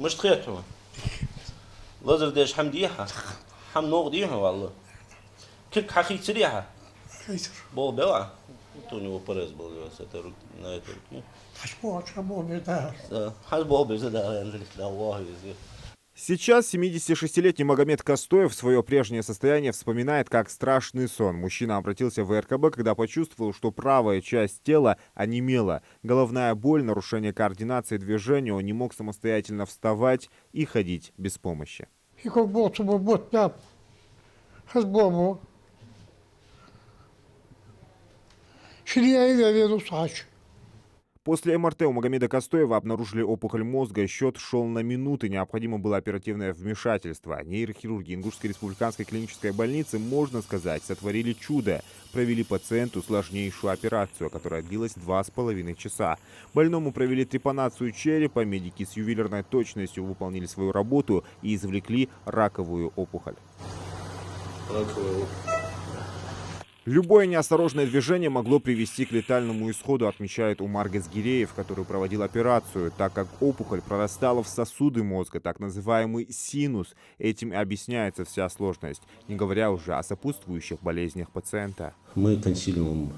مش تخيطوا لازر ديش حمديها حم نوغديها والله كيك حقيقة سريعة خير بول بيوع توني وبرز بول سترك نايترك حسبوها شامون بدار حاج بول بيزدا يعني الله يزيد. Сейчас 76-летний Магомед Костоев свое прежнее состояние вспоминает как страшный сон. Мужчина обратился в РКБ, когда почувствовал, что правая часть тела онемела. Головная боль, нарушение координации движения, он не мог самостоятельно вставать и ходить без помощи. يكون بوت بوت ناب حسبوه شريعي ذي صاش. После МРТ у Магомеда Костоева обнаружили опухоль мозга. Счет шел на минуты. Необходимо было оперативное вмешательство. Нейрохирурги Ингушской республиканской клинической больницы, можно сказать, сотворили чудо. Провели пациенту сложнейшую операцию, которая длилась 2,5 часа. Больному провели трепанацию черепа. Медики с ювелирной точностью выполнили свою работу и извлекли раковую опухоль. Любое неосторожное движение могло привести к летальному исходу, отмечает Умар Газгиреев, который проводил операцию, так как опухоль прорастала в сосуды мозга, так называемый синус. Этим и объясняется вся сложность, не говоря уже о сопутствующих болезнях пациента. Мы консилиумом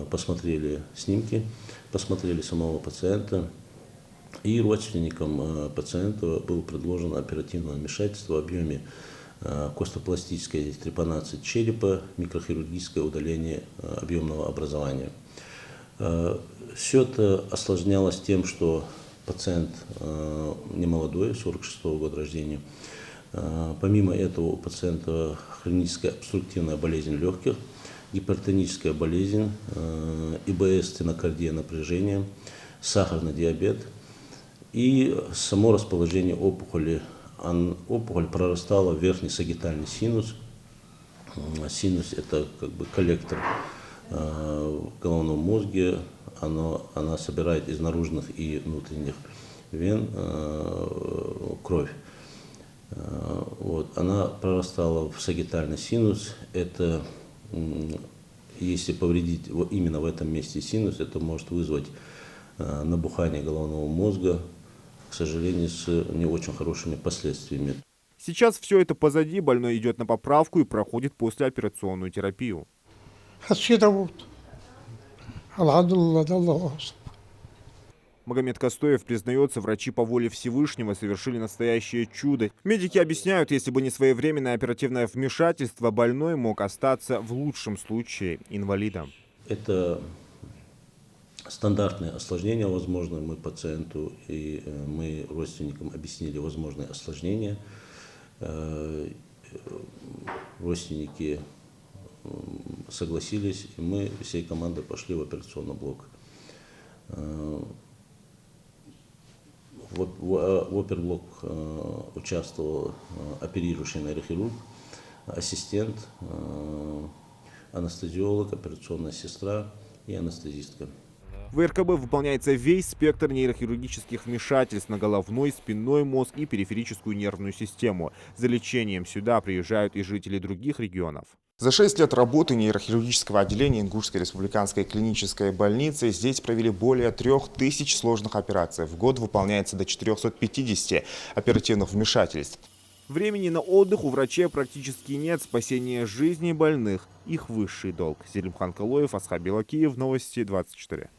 посмотрели снимки, посмотрели самого пациента, и родственникам пациента было предложено оперативное вмешательство в объеме костопластической трепанации черепа, микрохирургическое удаление объемного образования. Все это осложнялось тем, что пациент немолодой, 46-го года рождения. Помимо этого у пациента хроническая обструктивная болезнь легких, гипертоническая болезнь, ИБС, стенокардия, напряжение, сахарный диабет и само расположение опухоли. Опухоль прорастала в верхний сагитальный синус. Синус – это как бы коллектор в головном мозге. Она собирает из наружных и внутренних вен кровь. Вот. Она прорастала в сагитальный синус. Это, если повредить именно в этом месте синус, это может вызвать набухание головного мозга, к сожалению, с не очень хорошими последствиями. Сейчас все это позади, больной идет на поправку и проходит послеоперационную терапию. Магомед Костоев признается, врачи по воле Всевышнего совершили настоящее чудо. Медики объясняют, если бы не своевременное оперативное вмешательство, больной мог остаться в лучшем случае инвалидом. Это стандартные осложнения возможны. Мы пациенту и мы родственникам объяснили возможные осложнения. Родственники согласились, и мы всей командой пошли в операционный блок. В оперблок участвовал оперирующий нейрохирург, ассистент, анестезиолог, операционная сестра и анестезистка. В РКБ выполняется весь спектр нейрохирургических вмешательств на головной, спинной мозг и периферическую нервную систему. За лечением сюда приезжают и жители других регионов. За 6 лет работы нейрохирургического отделения Ингушской республиканской клинической больницы здесь провели более 3000 сложных операций. В год выполняется до 450 оперативных вмешательств. Времени на отдых у врачей практически нет. Спасение жизни больных – их высший долг. Зелимхан Калоев, Асхаб Белакиев, Новости 24.